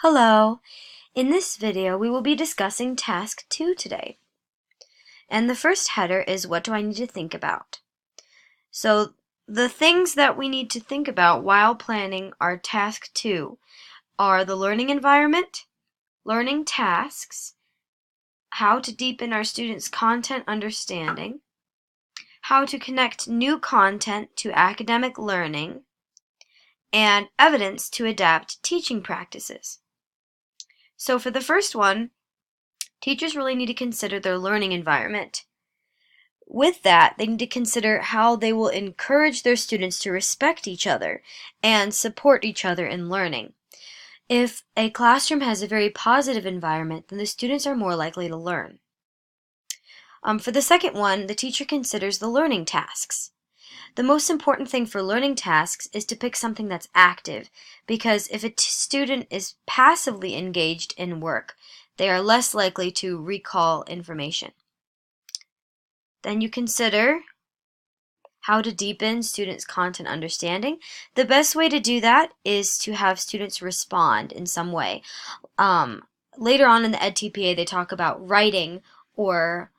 Hello! In this video we will be discussing Task 2 today. And the first header is what do I need to think about? So the things that we need to think about while planning our Task 2 are the learning environment, learning tasks, how to deepen our students' content understanding, how to connect new content to academic learning, and evidence to adapt teaching practices. So for the first one, teachers really need to consider their learning environment. With that, they need to consider how they will encourage their students to respect each other and support each other in learning. If a classroom has a very positive environment, then the students are more likely to learn. For the second one, the teacher considers the learning tasks. The most important thing for learning tasks is to pick something that's active, because if a student is passively engaged in work, they are less likely to recall information. Then you consider how to deepen students' content understanding. The best way to do that is to have students respond in some way. Later on in the edTPA, they talk about writing or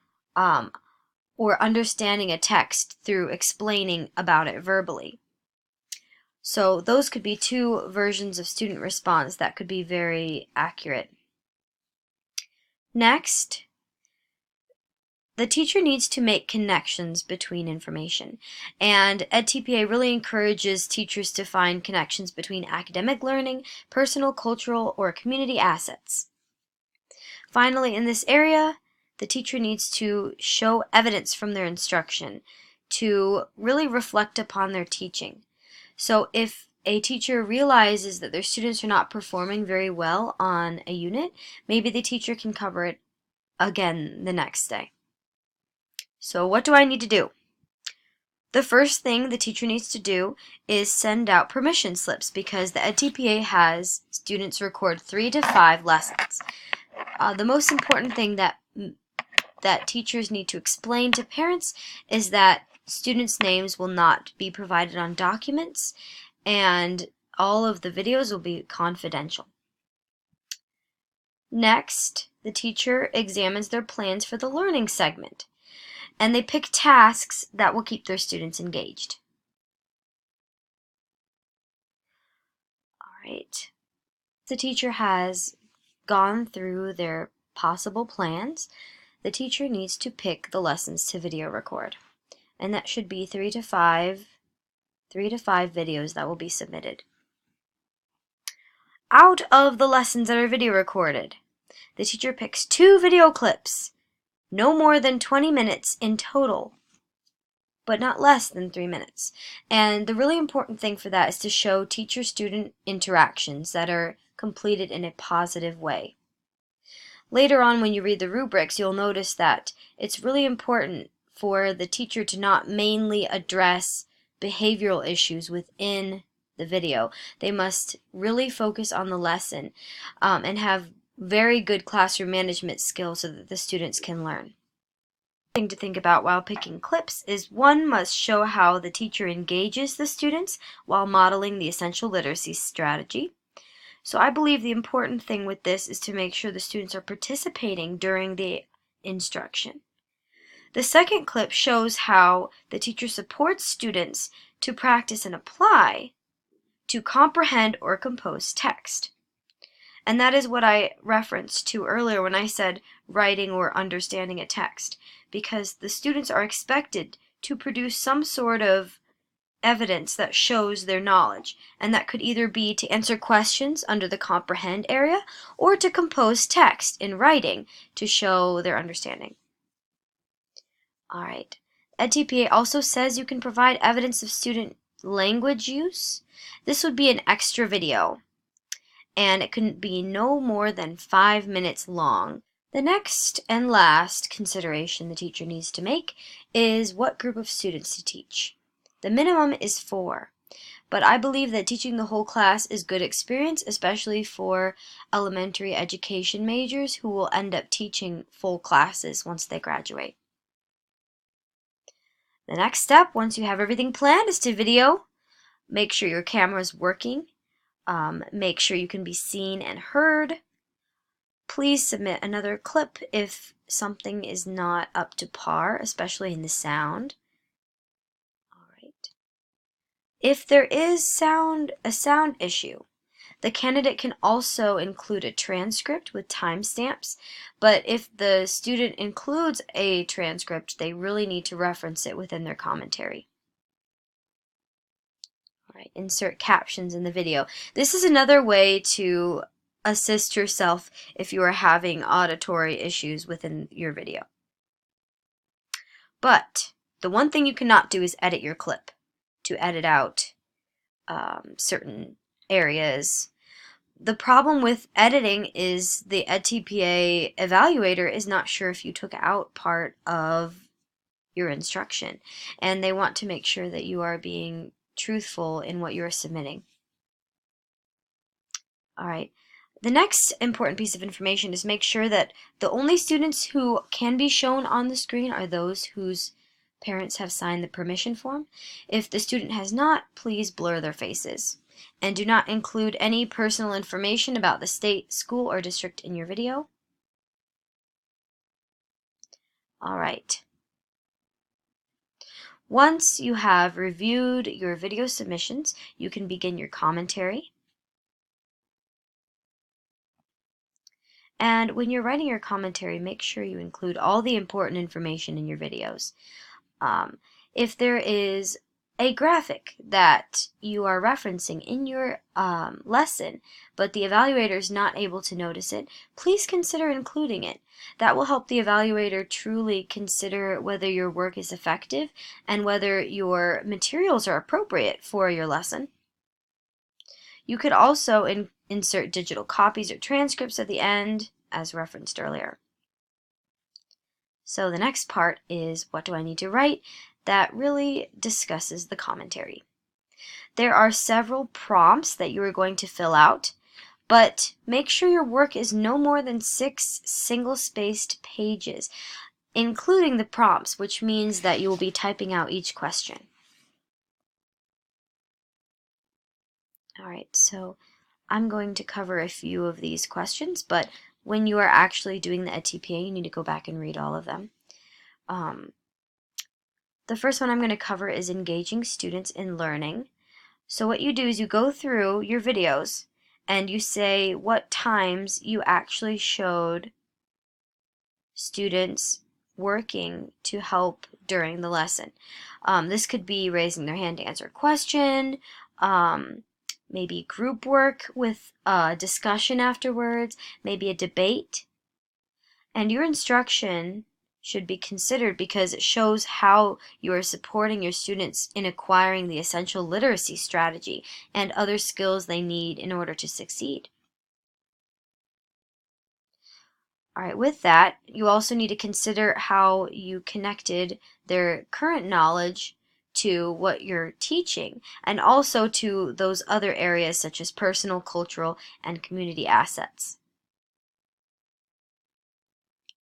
understanding a text through explaining about it verbally. So those could be two versions of student response that could be very accurate. Next, the teacher needs to make connections between information, and edTPA really encourages teachers to find connections between academic learning, personal, cultural, or community assets. Finally, in this area, the teacher needs to show evidence from their instruction to really reflect upon their teaching. So if a teacher realizes that their students are not performing very well on a unit, maybe the teacher can cover it again the next day. So what do I need to do? The first thing the teacher needs to do is send out permission slips, because the edTPA has students record 3 to 5 lessons. The most important thing that teachers need to explain to parents is that students' names will not be provided on documents, and all of the videos will be confidential. Next, the teacher examines their plans for the learning segment, and they pick tasks that will keep their students engaged. All right. The teacher has gone through their possible plans. The teacher needs to pick the lessons to video record, and that should be 3 to 5 videos that will be submitted. Out of the lessons that are video recorded, the teacher picks 2 video clips, no more than 20 minutes in total, but not less than 3 minutes. And the really important thing for that is to show teacher-student interactions that are completed in a positive way. Later on, when you read the rubrics, you'll notice that it's really important for the teacher to not mainly address behavioral issues within the video. They must really focus on the lesson and have very good classroom management skills so that the students can learn. Thing to think about while picking clips is one must show how the teacher engages the students while modeling the essential literacy strategy. So I believe the important thing with this is to make sure the students are participating during the instruction. The second clip shows how the teacher supports students to practice and apply to comprehend or compose text. And that is what I referenced to earlier when I said writing or understanding a text, because the students are expected to produce some sort of evidence that shows their knowledge, and that could either be to answer questions under the comprehend area or to compose text in writing to show their understanding. Alright, edTPA also says you can provide evidence of student language use. This would be an extra video, and it can be no more than 5 minutes long. The next and last consideration the teacher needs to make is what group of students to teach. The minimum is 4, but I believe that teaching the whole class is good experience, especially for elementary education majors who will end up teaching full classes once they graduate. The next step, once you have everything planned, is to video. Make sure your camera is working. Make sure you can be seen and heard. Please submit another clip if something is not up to par, especially in the sound. All right. If there is a sound issue, the candidate can also include a transcript with timestamps, but if the student includes a transcript, they really need to reference it within their commentary. All right, insert captions in the video. This is another way to assist yourself if you are having auditory issues within your video. But the one thing you cannot do is edit your clip to edit out certain areas. The problem with editing is the edTPA evaluator is not sure if you took out part of your instruction, and they want to make sure that you are being truthful in what you are submitting. All right. The next important piece of information is make sure that the only students who can be shown on the screen are those whose parents have signed the permission form. If the student has not, please blur their faces. And do not include any personal information about the state, school, or district in your video. All right. Once you have reviewed your video submissions, you can begin your commentary. And when you're writing your commentary, make sure you include all the important information in your videos. If there is a graphic that you are referencing in your lesson, but the evaluator is not able to notice it, please consider including it. That will help the evaluator truly consider whether your work is effective and whether your materials are appropriate for your lesson. You could also insert digital copies or transcripts at the end, as referenced earlier. So the next part is, what do I need to write? That really discusses the commentary. There are several prompts that you are going to fill out, but make sure your work is no more than 6 single-spaced pages, including the prompts, which means that you will be typing out each question. All right, so I'm going to cover a few of these questions, but when you are actually doing the edTPA, you need to go back and read all of them. The first one I'm going to cover is engaging students in learning. So what you do is you go through your videos and you say what times you actually showed students working to help during the lesson. This could be raising their hand to answer a question, maybe group work with a discussion afterwards, maybe a debate. And your instruction should be considered because it shows how you are supporting your students in acquiring the essential literacy strategy and other skills they need in order to succeed. All right, with that, you also need to consider how you connected their current knowledge to what you're teaching, and also to those other areas such as personal, cultural, and community assets.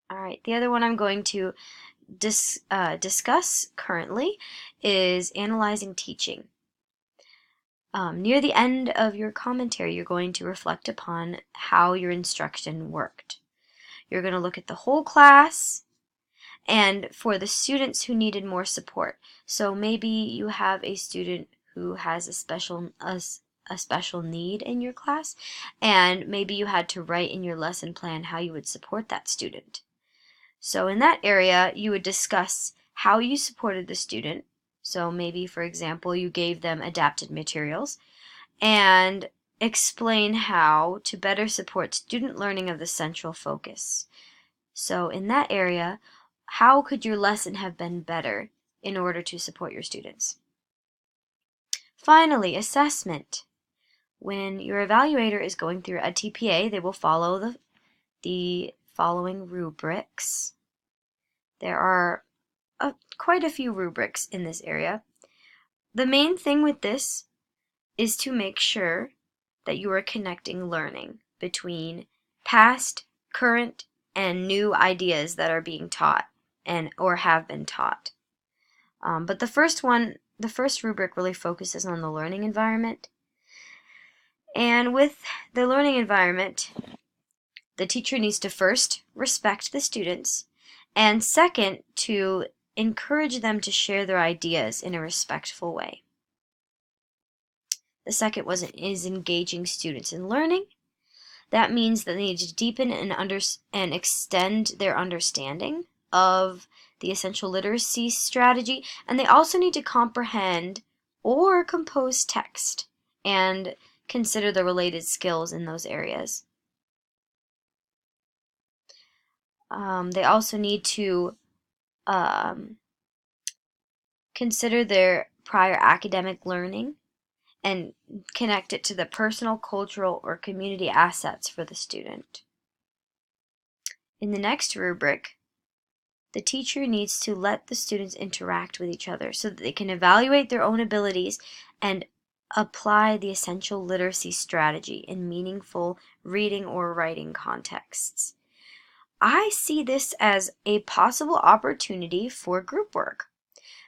All right, the other one I'm going to discuss currently is analyzing teaching. Near the end of your commentary, you're going to reflect upon how your instruction worked. You're going to look at the whole class and for the students who needed more support. So maybe you have a student who has a special need in your class, and maybe you had to write in your lesson plan how you would support that student. So in that area, you would discuss how you supported the student. So maybe, for example, you gave them adapted materials, and explain how to better support student learning of the central focus. So in that area, how could your lesson have been better in order to support your students? Finally, assessment. When your evaluator is going through edTPA, they will follow the following rubrics. There are quite a few rubrics in this area. The main thing with this is to make sure that you are connecting learning between past, current, and new ideas that are being taught or have been taught. But the first rubric really focuses on the learning environment. And with the learning environment, the teacher needs to first respect the students, and second, to encourage them to share their ideas in a respectful way. The second is engaging students in learning. That means that they need to deepen and extend their understanding of the essential literacy strategy, and they also need to comprehend or compose text and consider the related skills in those areas. They also need to consider their prior academic learning and connect it to the personal, cultural, or community assets for the student. In the next rubric, the teacher needs to let the students interact with each other so that they can evaluate their own abilities and apply the essential literacy strategy in meaningful reading or writing contexts. I see this as a possible opportunity for group work.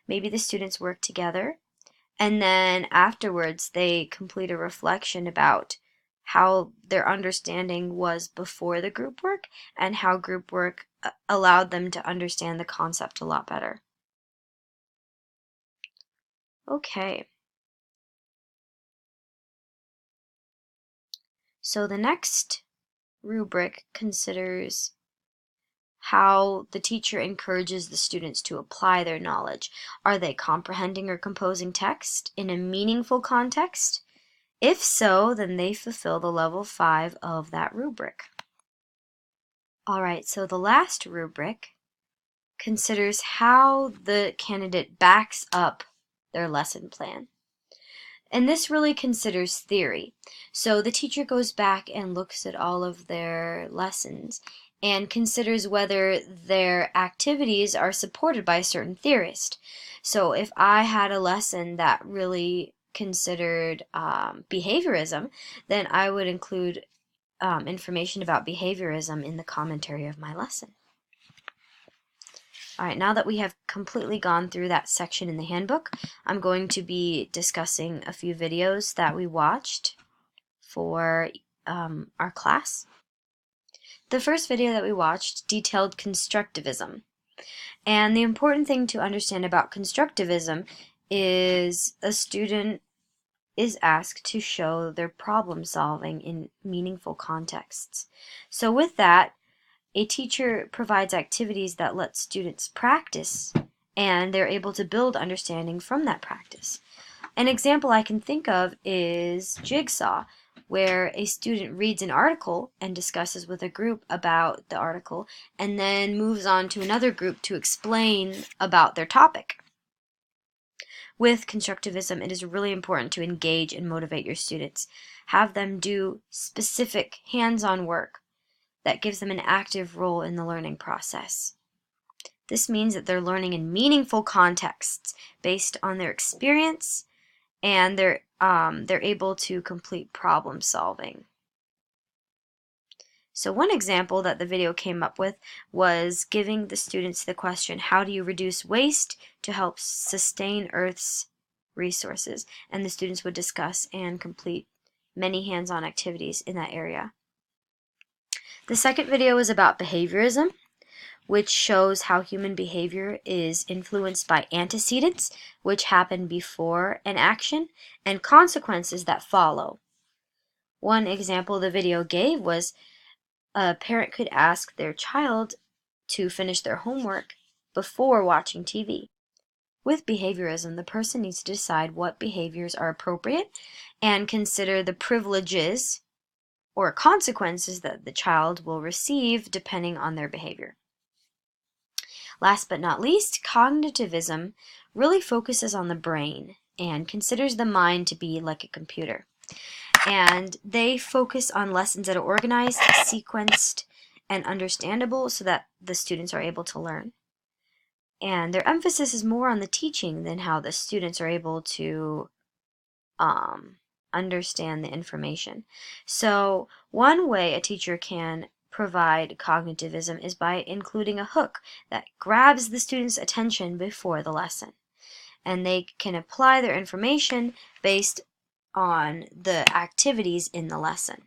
Maybe the students work together, and then afterwards they complete a reflection about how their understanding was before the group work and how group work allowed them to understand the concept a lot better. Okay. So the next rubric considers how the teacher encourages the students to apply their knowledge. Are they comprehending or composing text in a meaningful context? If so, then they fulfill the level 5 of that rubric. All right, so the last rubric considers how the candidate backs up their lesson plan. And this really considers theory. So the teacher goes back and looks at all of their lessons and considers whether their activities are supported by a certain theorist. So if I had a lesson that really considered behaviorism, then I would include information about behaviorism in the commentary of my lesson. All right, now that we have completely gone through that section in the handbook, I'm going to be discussing a few videos that we watched for our class. The first video that we watched detailed constructivism. And the important thing to understand about constructivism is a student is asked to show their problem solving in meaningful contexts. So with that, a teacher provides activities that let students practice, and they're able to build understanding from that practice. An example I can think of is Jigsaw, where a student reads an article and discusses with a group about the article, and then moves on to another group to explain about their topic. With constructivism, it is really important to engage and motivate your students. Have them do specific hands-on work that gives them an active role in the learning process. This means that they're learning in meaningful contexts based on their experience, and they're able to complete problem solving. So one example that the video came up with was giving the students the question, how do you reduce waste to help sustain Earth's resources? And the students would discuss and complete many hands-on activities in that area. The second video is about behaviorism, which shows how human behavior is influenced by antecedents, which happen before an action, and consequences that follow. One example the video gave was a parent could ask their child to finish their homework before watching TV. With behaviorism, the person needs to decide what behaviors are appropriate and consider the privileges or consequences that the child will receive depending on their behavior. Last but not least, cognitivism really focuses on the brain and considers the mind to be like a computer. And they focus on lessons that are organized, sequenced, and understandable so that the students are able to learn. And their emphasis is more on the teaching than how the students are able to understand the information. So one way a teacher can provide cognitivism is by including a hook that grabs the student's attention before the lesson. And they can apply their information based on the activities in the lesson.